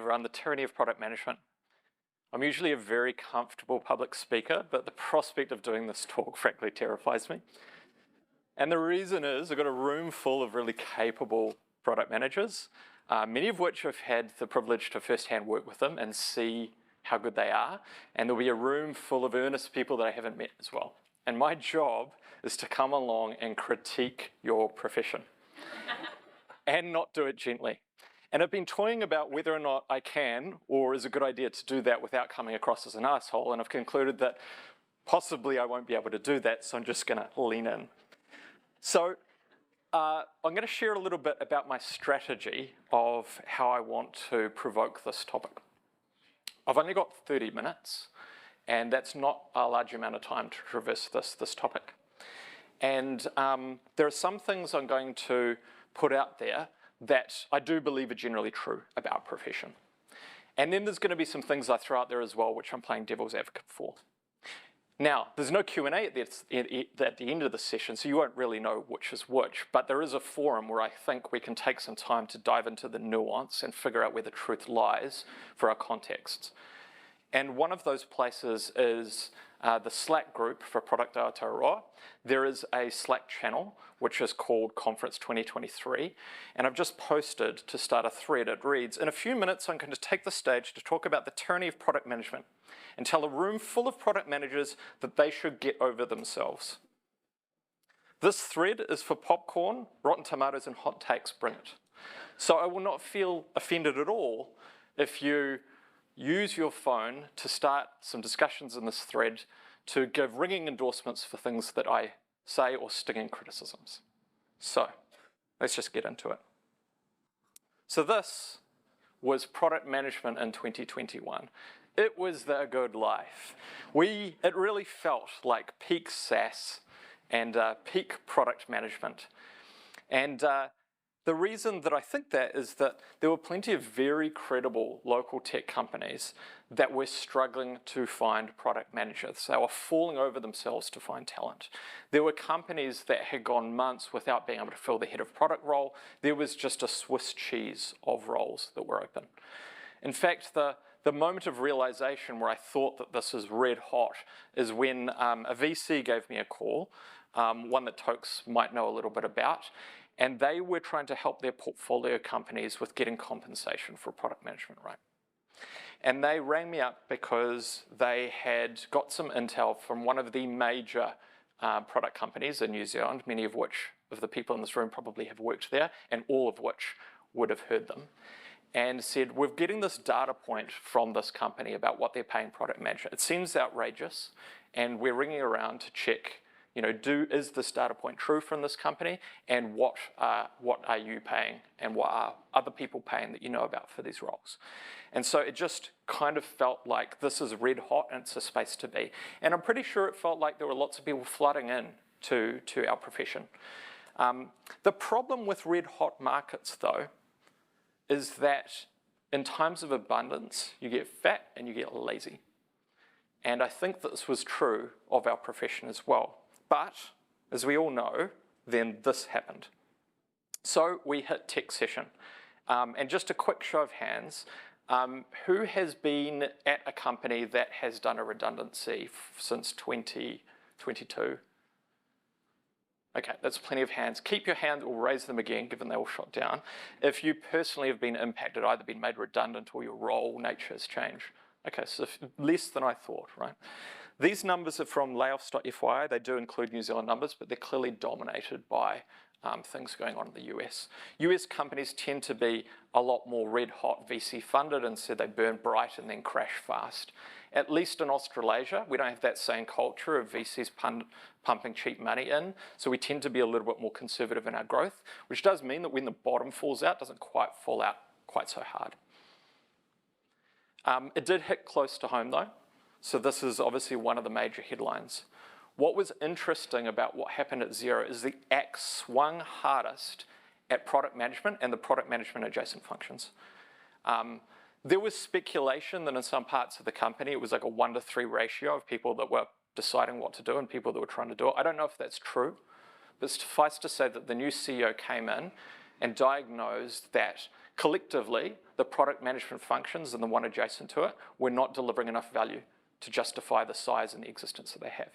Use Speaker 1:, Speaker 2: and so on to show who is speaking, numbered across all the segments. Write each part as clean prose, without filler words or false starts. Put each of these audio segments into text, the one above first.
Speaker 1: everyone, the tyranny of product management. I'm usually a very comfortable public speaker, but the prospect of doing this talk frankly terrifies me. And the reason is I've got a room full of really capable product managers, many of which I've had the privilege to firsthand work with them and see how good they are. And there'll be a room full of earnest people that I haven't met as well. And my job is to come along and critique your profession and not do it gently. And I've been toying about whether or not I can, or is a good idea to do that without coming across as an asshole. And I've concluded that possibly I won't be able to do that, so I'm just going to lean in. So I'm going to share a little bit about my strategy of how I want to provoke this topic. I've only got 30 minutes, and that's not a large amount of time to traverse this topic. And there are some things I'm going to put out there that I do believe are generally true about our profession. And then there's going to be some things I throw out there as well, which I'm playing devil's advocate for. Now, there's no Q&A at the end of the session, so you won't really know which is which, but there is a forum where I think we can take some time to dive into the nuance and figure out where the truth lies for our contexts. And one of those places is the Slack group for Product Aotearoa. There is a Slack channel, which is called Conference 2023, and I've just posted to start a thread. It reads, in a few minutes, I'm going to take the stage to talk about the tyranny of product management and tell a room full of product managers that they should get over themselves. This thread is for popcorn, rotten tomatoes, and hot takes, bring it. So I will not feel offended at all if you use your phone to start some discussions in this thread to give ringing endorsements for things that I say or stinging criticisms. So let's just get into it. So this was product management in 2021. It was the good life. It really felt like peak SaaS and peak product management. And the reason that I think that is that there were plenty of very credible local tech companies that were struggling to find product managers. They were falling over themselves to find talent. There were companies that had gone months without being able to fill the head of product role. There was just a Swiss cheese of roles that were open. In fact, the moment of realization where I thought that this is red hot is when a VC gave me a call, one that Tokes might know a little bit about, and they were trying to help their portfolio companies with getting compensation for product management right. And they rang me up because they had got some intel from one of the major product companies in New Zealand, many of which of the people in this room probably have worked there, and all of which would have heard them, and said, we're getting this data point from this company about what they're paying product management. It seems outrageous, and we're ringing around to check, is this data point true from this company, and what are you paying, and what are other people paying that you know about for these roles? And so it just kind of felt like this is red hot and it's a space to be. And I'm pretty sure it felt like there were lots of people flooding in to our profession. The problem with red hot markets, though, is that in times of abundance, you get fat and you get lazy. And I think that this was true of our profession as well. But, as we all know, then this happened. So we hit tech-cession. And just a quick show of hands, who has been at a company that has done a redundancy since 2022? Okay, that's plenty of hands. Keep your hand or raise them again, given they all shot down. If you personally have been impacted, either been made redundant or your role nature has changed. Okay, so less than I thought, right? These numbers are from layoffs.fyi. They do include New Zealand numbers, but they're clearly dominated by things going on in the US. US companies tend to be a lot more red hot VC funded, and so they burn bright and then crash fast. At least in Australasia, we don't have that same culture of VCs pumping cheap money in, so we tend to be a little bit more conservative in our growth, which does mean that when the bottom falls out, it doesn't quite fall out quite so hard. It did hit close to home though, so this is obviously one of the major headlines. What was interesting about what happened at Xero is the axe swung hardest at product management and the product management adjacent functions. There was speculation that in some parts of the company, it was like a 1-to-3 ratio of people that were deciding what to do and people that were trying to do it. I don't know if that's true, but suffice to say that the new CEO came in and diagnosed that collectively, the product management functions and the one adjacent to it were not delivering enough value to justify the size and the existence that they have.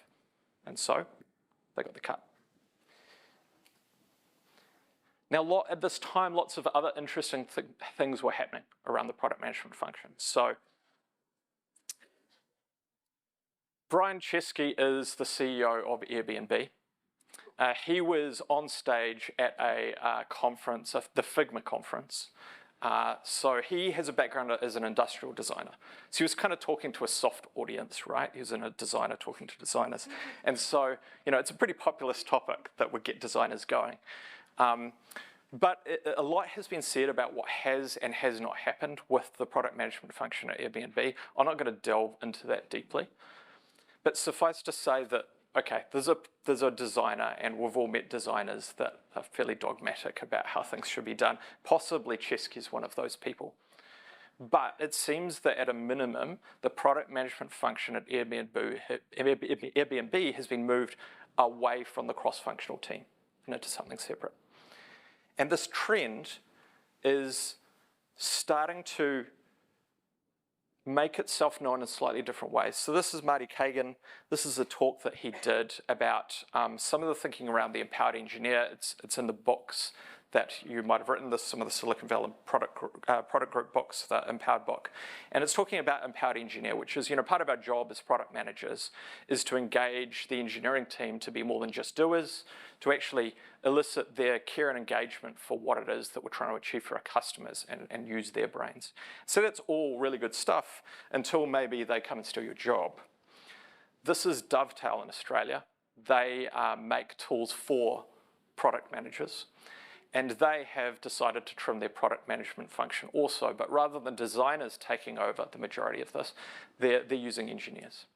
Speaker 1: And so they got the cut. Now, at this time, lots of other interesting things were happening around the product management function. So Brian Chesky is the CEO of Airbnb. He was on stage at a conference, the Figma conference. So he has a background as an industrial designer. So he was kind of talking to a soft audience, right? He was a designer talking to designers. And so, it's a pretty populist topic that would get designers going. But a lot has been said about what has and has not happened with the product management function at Airbnb. I'm not going to delve into that deeply. But suffice to say that, okay, there's a designer, and we've all met designers that are fairly dogmatic about how things should be done. Possibly Chesky's one of those people. But it seems that at a minimum, the product management function at Airbnb has been moved away from the cross-functional team and into something separate. And this trend is starting to make itself known in slightly different ways. So this is Marty Kagan. This is a talk that he did about some of the thinking around the empowered engineer. It's in the books that you might have written, some of the Silicon Valley product group books, the Empowered book. And it's talking about empowered engineer, which is, part of our job as product managers is to engage the engineering team to be more than just doers, to actually elicit their care and engagement for what it is that we're trying to achieve for our customers and use their brains. So that's all really good stuff until maybe they come and steal your job. This is Dovetail in Australia. They make tools for product managers. And they have decided to trim their product management function also, but rather than designers taking over the majority of this, they're using engineers.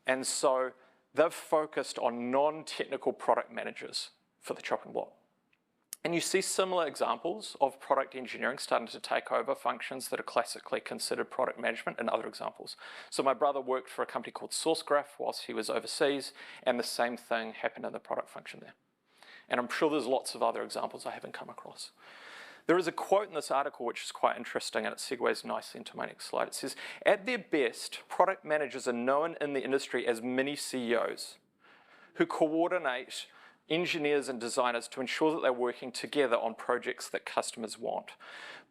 Speaker 1: And so they've focused on non-technical product managers for the chopping block. And you see similar examples of product engineering starting to take over functions that are classically considered product management in other examples. So my brother worked for a company called SourceGraph whilst he was overseas, and the same thing happened in the product function there. And I'm sure there's lots of other examples I haven't come across. There is a quote in this article which is quite interesting, and it segues nicely into my next slide. It says, at their best, product managers are known in the industry as mini CEOs who coordinate engineers and designers to ensure that they're working together on projects that customers want.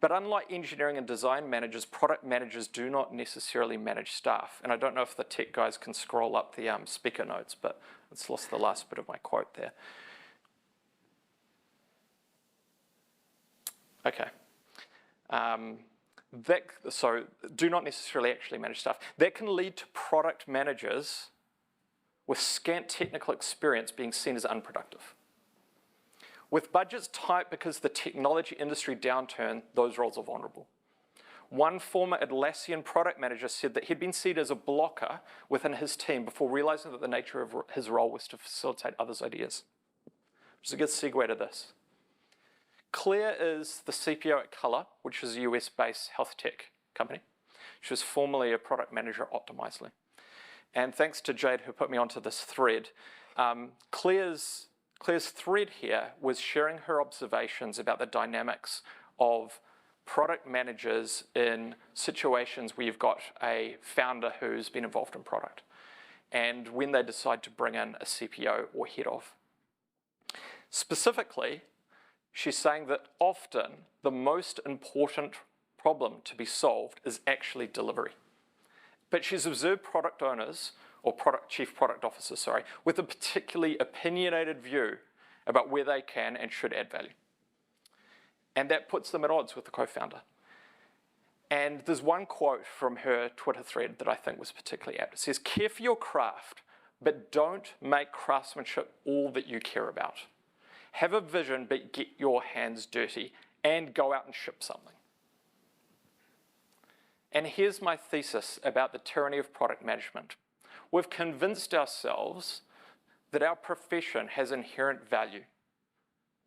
Speaker 1: But unlike engineering and design managers, product managers do not necessarily manage staff. And I don't know if the tech guys can scroll up the speaker notes, but it's lost the last bit of my quote there. Okay. So do not necessarily actually manage staff. That can lead to product managers with scant technical experience being seen as unproductive. With budgets tight because the technology industry downturn, those roles are vulnerable. One former Atlassian product manager said that he'd been seen as a blocker within his team before realizing that the nature of his role was to facilitate others' ideas. Which is a good segue to this. Claire is the CPO at Color, which is a US-based health tech company. She was formerly a product manager at Optimizely. And thanks to Jade, who put me onto this thread, Claire's thread here was sharing her observations about the dynamics of product managers in situations where you've got a founder who's been involved in product, and when they decide to bring in a CPO or head of. Specifically, she's saying that often the most important problem to be solved is actually delivery. But she's observed product owners, or chief product officers, sorry, with a particularly opinionated view about where they can and should add value. And that puts them at odds with the co-founder. And there's one quote from her Twitter thread that I think was particularly apt. It says, care for your craft, but don't make craftsmanship all that you care about. Have a vision, but get your hands dirty and go out and ship something. And here's my thesis about the tyranny of product management. We've convinced ourselves that our profession has inherent value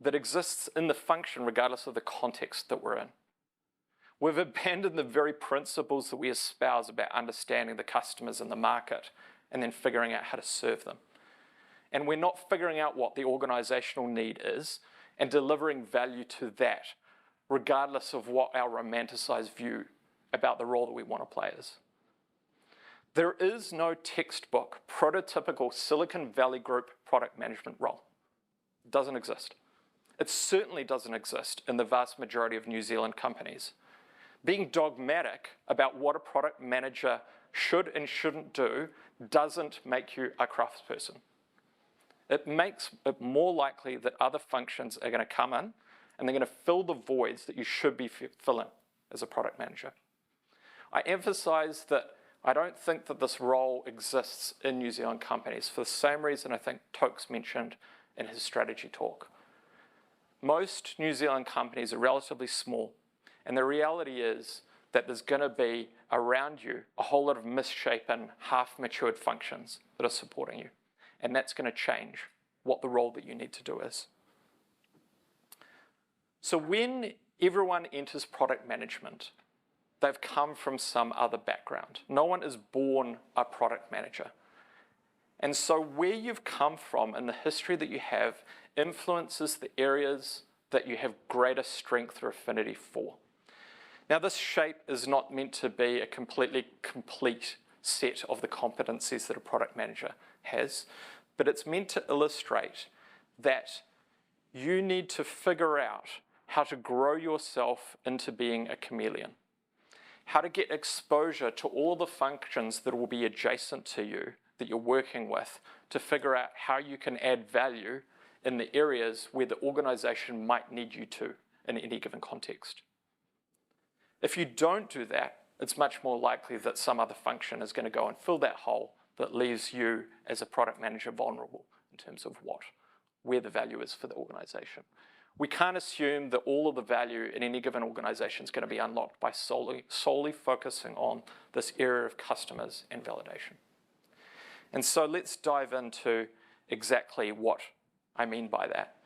Speaker 1: that exists in the function regardless of the context that we're in. We've abandoned the very principles that we espouse about understanding the customers and the market and then figuring out how to serve them. And we're not figuring out what the organisational need is and delivering value to that regardless of what our romanticized view about the role that we want to play is. There is no textbook, prototypical Silicon Valley Group product management role. It doesn't exist. It certainly doesn't exist in the vast majority of New Zealand companies. Being dogmatic about what a product manager should and shouldn't do doesn't make you a craftsperson. It makes it more likely that other functions are going to come in and they're going to fill the voids that you should be filling as a product manager. I emphasize that I don't think that this role exists in New Zealand companies for the same reason I think Tokes mentioned in his strategy talk. Most New Zealand companies are relatively small, and the reality is that there's going to be around you a whole lot of misshapen, half-matured functions that are supporting you, and that's going to change what the role that you need to do is. So when everyone enters product management, they've come from some other background. No one is born a product manager. And so where you've come from and the history that you have influences the areas that you have greater strength or affinity for. Now, this shape is not meant to be a completely complete set of the competencies that a product manager has, but it's meant to illustrate that you need to figure out how to grow yourself into being a chameleon, how to get exposure to all the functions that will be adjacent to you that you're working with to figure out how you can add value in the areas where the organization might need you to in any given context. If you don't do that, it's much more likely that some other function is going to go and fill that hole that leaves you as a product manager vulnerable in terms of where the value is for the organization. We can't assume that all of the value in any given organization is going to be unlocked by solely focusing on this area of customers and validation. And so let's dive into exactly what I mean by that.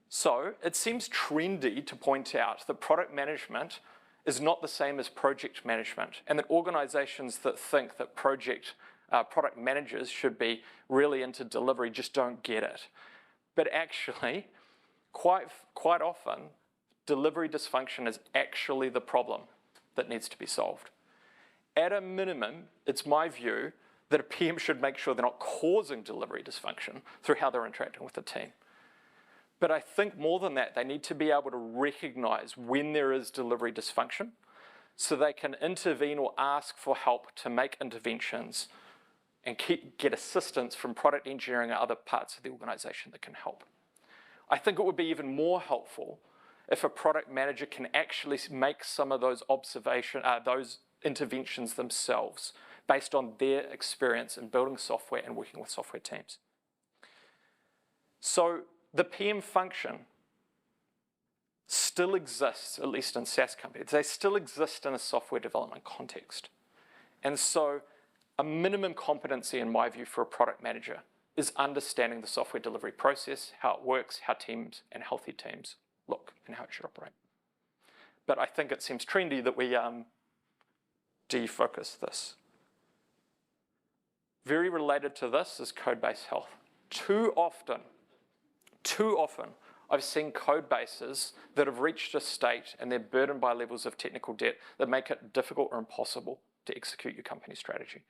Speaker 1: So it seems trendy to point out that product management is not the same as project management, and that organizations that think that product managers should be really into delivery just don't get it. But actually, quite often, delivery dysfunction is actually the problem that needs to be solved. At a minimum, it's my view that a PM should make sure they're not causing delivery dysfunction through how they're interacting with the team. But I think more than that, they need to be able to recognize when there is delivery dysfunction so they can intervene or ask for help to make interventions and get assistance from product engineering and other parts of the organization that can help. I think it would be even more helpful if a product manager can actually make some of those those interventions themselves based on their experience in building software and working with software teams. So the PM function still exists, at least in SaaS companies. They still exist in a software development context. And so a minimum competency, in my view, for a product manager is understanding the software delivery process, how it works, how teams and healthy teams look, and how it should operate. But I think it seems trendy that we defocus this. Very related to this is code-based health. Too often, I've seen code bases that have reached a state and they're burdened by levels of technical debt that make it difficult or impossible to execute your company strategy.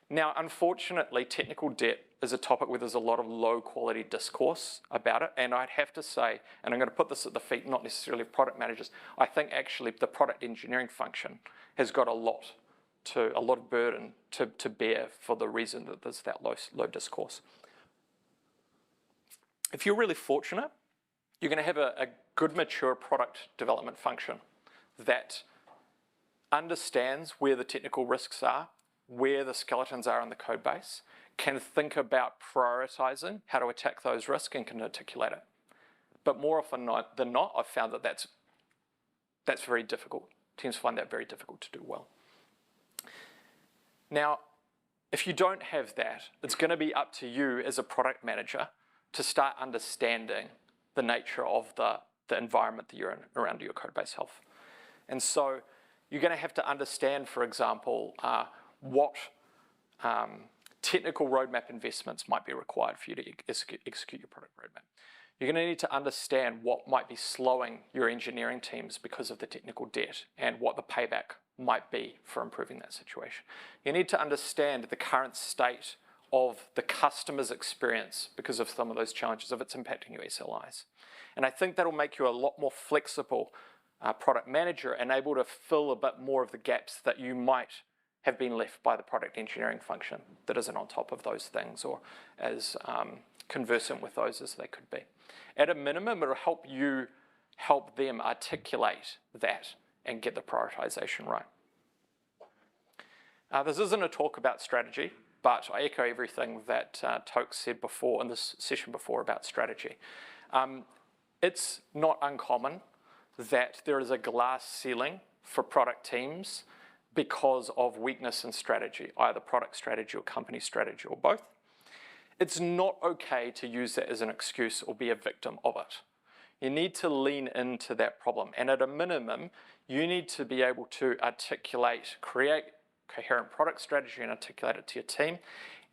Speaker 1: Now, unfortunately, technical debt is a topic where there's a lot of low-quality discourse about it, and I'd have to say, and I'm going to put this at the feet not necessarily of product managers, I think actually the product engineering function has got a lot of burden to bear for the reason that there's that low discourse. If you're really fortunate, you're going to have a good, mature product development function that understands where the technical risks are, where the skeletons are in the code base, can think about prioritizing how to attack those risks and can articulate it. But more often than not, I've found that that's very difficult. Teams find that very difficult to do well. Now, if you don't have that, it's going to be up to you as a product manager to start understanding the nature of the environment that you're in around your code base health. And so you're going to have to understand, for example, what technical roadmap investments might be required for you to execute your product roadmap. You're going to need to understand what might be slowing your engineering teams because of the technical debt and what the payback might be for improving that situation. You need to understand the current state of the customer's experience because of some of those challenges, if it's impacting your SLIs. And I think that'll make you a lot more flexible product manager and able to fill a bit more of the gaps that you might have been left by the product engineering function that isn't on top of those things or as conversant with those as they could be. At a minimum, it'll help them articulate that and get the prioritization right. This isn't a talk about strategy, but I echo everything that Toke said before in this session before about strategy. It's not uncommon that there is a glass ceiling for product teams because of weakness in strategy, either product strategy or company strategy or both. It's not okay to use that as an excuse or be a victim of it. You need to lean into that problem. And at a minimum, you need to be able to articulate, create coherent product strategy and articulate it to your team.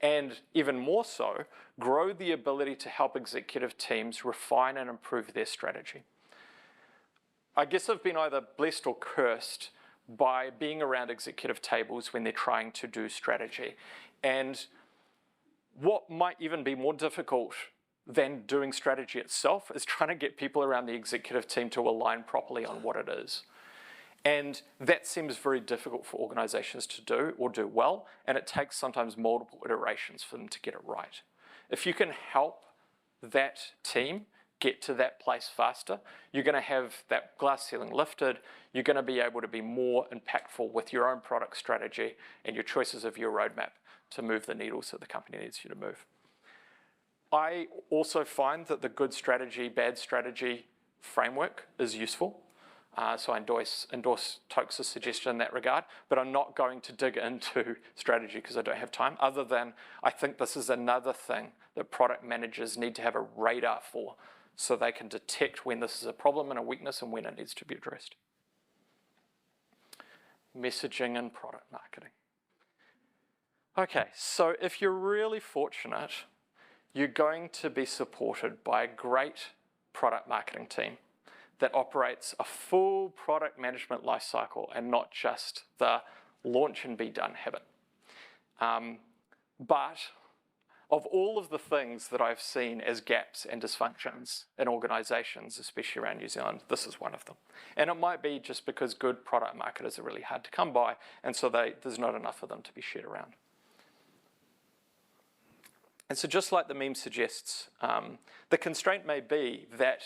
Speaker 1: And even more so, grow the ability to help executive teams refine and improve their strategy. I guess I've been either blessed or cursed by being around executive tables when they're trying to do strategy. And what might even be more difficult than doing strategy itself is trying to get people around the executive team to align properly on what it is. And that seems very difficult for organizations to do or do well, and it takes sometimes multiple iterations for them to get it right. If you can help that team get to that place faster, you're going to have that glass ceiling lifted, you're going to be able to be more impactful with your own product strategy and your choices of your roadmap to move the needles that the company needs you to move. I also find that the good strategy, bad strategy framework is useful. So I endorse Toke's suggestion in that regard, but I'm not going to dig into strategy because I don't have time, other than I think this is another thing that product managers need to have a radar for so they can detect when this is a problem and a weakness and when it needs to be addressed. Messaging and product marketing. Okay, so if you're really fortunate, you're going to be supported by a great product marketing team that operates a full product management lifecycle and not just the launch and be done habit. But of all of the things that I've seen as gaps and dysfunctions in organizations, especially around New Zealand, this is one of them. And it might be just because good product marketers are really hard to come by, and so there's not enough of them to be shared around. And so just like the meme suggests, the constraint may be that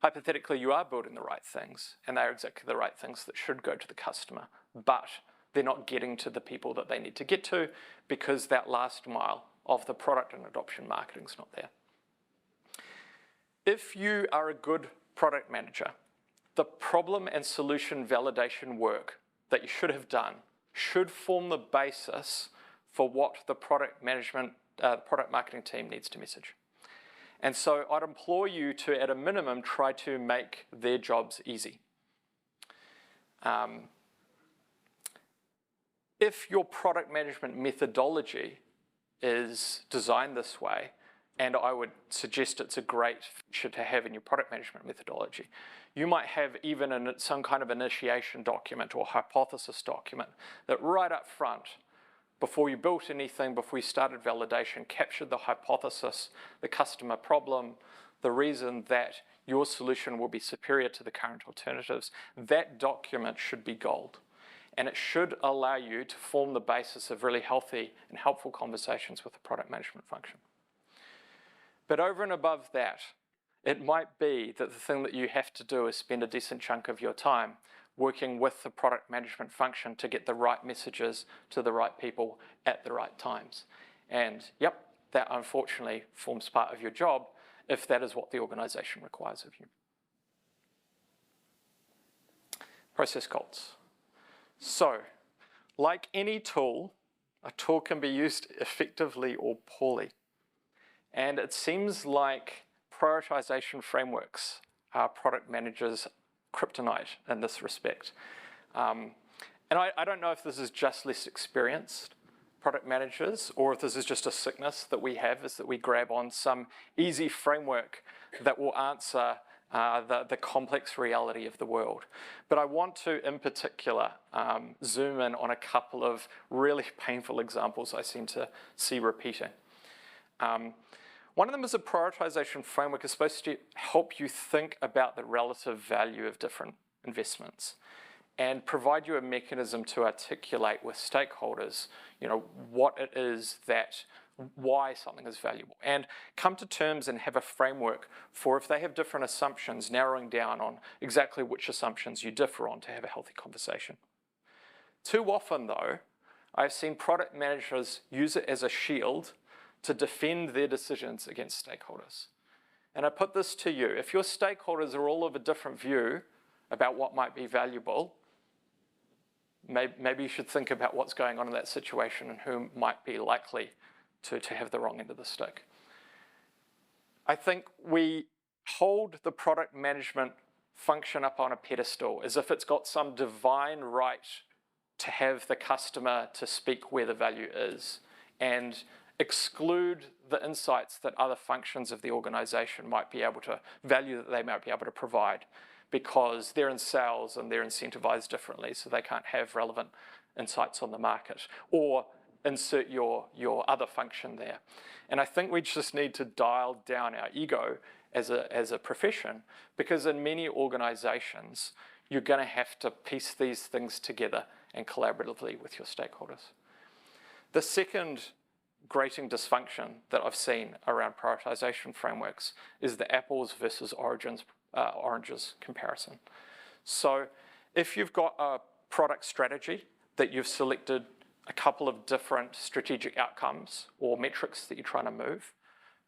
Speaker 1: hypothetically you are building the right things, and they are exactly the right things that should go to the customer, but they're not getting to the people that they need to get to because that last mile of the product and adoption marketing is not there. If you are a good product manager, the problem and solution validation work that you should have done should form the basis for what the product marketing team needs to message. And so I'd implore you to, at a minimum, try to make their jobs easy. If your product management methodology is designed this way, and I would suggest it's a great feature to have in your product management methodology, you might have even some kind of initiation document or hypothesis document that right up front, before you built anything, before you started validation, captured the hypothesis, the customer problem, the reason that your solution will be superior to the current alternatives. That document should be gold. And it should allow you to form the basis of really healthy and helpful conversations with the product management function. But over and above that, it might be that the thing that you have to do is spend a decent chunk of your time working with the product management function to get the right messages to the right people at the right times. And yep, that unfortunately forms part of your job if that is what the organization requires of you. Process cults. So, like any tool, a tool can be used effectively or poorly. And it seems like prioritization frameworks are product managers' kryptonite in this respect. And I don't know if this is just less experienced, product managers, or if this is just a sickness that we have, is that we grab on some easy framework that will answer the complex reality of the world. But I want to, in particular, zoom in on a couple of really painful examples I seem to see repeating. One of them is a prioritization framework is supposed to help you think about the relative value of different investments and provide you a mechanism to articulate with stakeholders, what it is why something is valuable, and come to terms and have a framework for if they have different assumptions, narrowing down on exactly which assumptions you differ on to have a healthy conversation. Too often, though, I've seen product managers use it as a shield to defend their decisions against stakeholders. And I put this to you, if your stakeholders are all of a different view about what might be valuable, maybe you should think about what's going on in that situation and who might be likely to have the wrong end of the stick. I think we hold the product management function up on a pedestal as if it's got some divine right to have the customer to speak where the value is and exclude the insights that other functions of the organization might be able to, value that they might be able to provide, because they're in sales and they're incentivized differently, so they can't have relevant insights on the market, or insert your other function there. And I think we just need to dial down our ego as a profession, because in many organizations, you're going to have to piece these things together and collaboratively with your stakeholders. The second grating dysfunction that I've seen around prioritization frameworks is the apples versus oranges comparison. So if you've got a product strategy that you've selected a couple of different strategic outcomes or metrics that you're trying to move,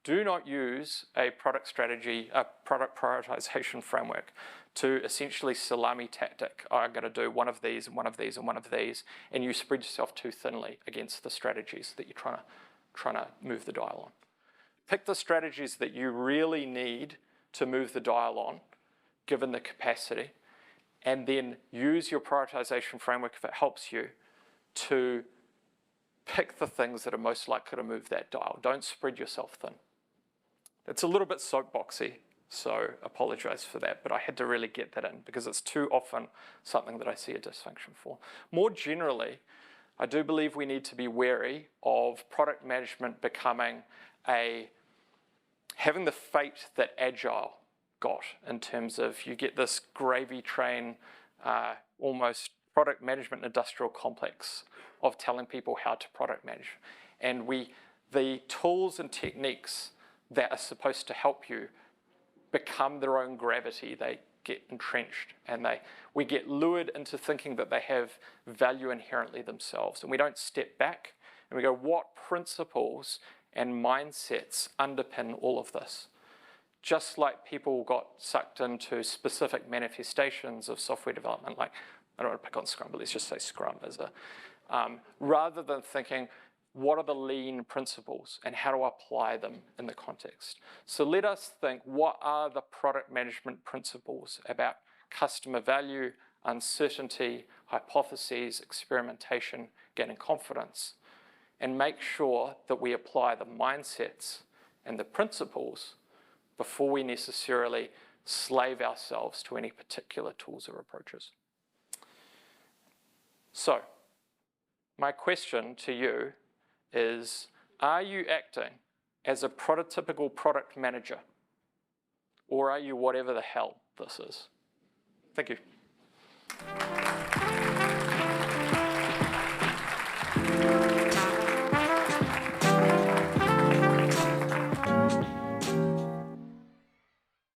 Speaker 1: do not use a product prioritization framework to essentially salami tactic. I'm going to do one of these and one of these and one of these, and you spread yourself too thinly against the strategies that you're trying to move the dial on. Pick the strategies that you really need to move the dial on, given the capacity, and then use your prioritization framework if it helps you to pick the things that are most likely to move that dial. Don't spread yourself thin. It's a little bit soapboxy, so apologize for that, but I had to really get that in because it's too often something that I see a dysfunction for. More generally, I do believe we need to be wary of product management becoming having the fate that Agile got, in terms of you get this gravy train, almost product management industrial complex of telling people how to product manage. And the tools and techniques that are supposed to help you become their own gravity. They get entrenched, and we get lured into thinking that they have value inherently themselves. And we don't step back and we go, what principles and mindsets underpin all of this? Just like people got sucked into specific manifestations of software development, like, I don't want to pick on Scrum, but let's just say Scrum as rather than thinking, what are the lean principles and how do I apply them in the context? So let us think, what are the product management principles about customer value, uncertainty, hypotheses, experimentation, gaining confidence, and make sure that we apply the mindsets and the principles before we necessarily slave ourselves to any particular tools or approaches. So, my question to you is, are you acting as a prototypical product manager, or are you whatever the hell this is? Thank you.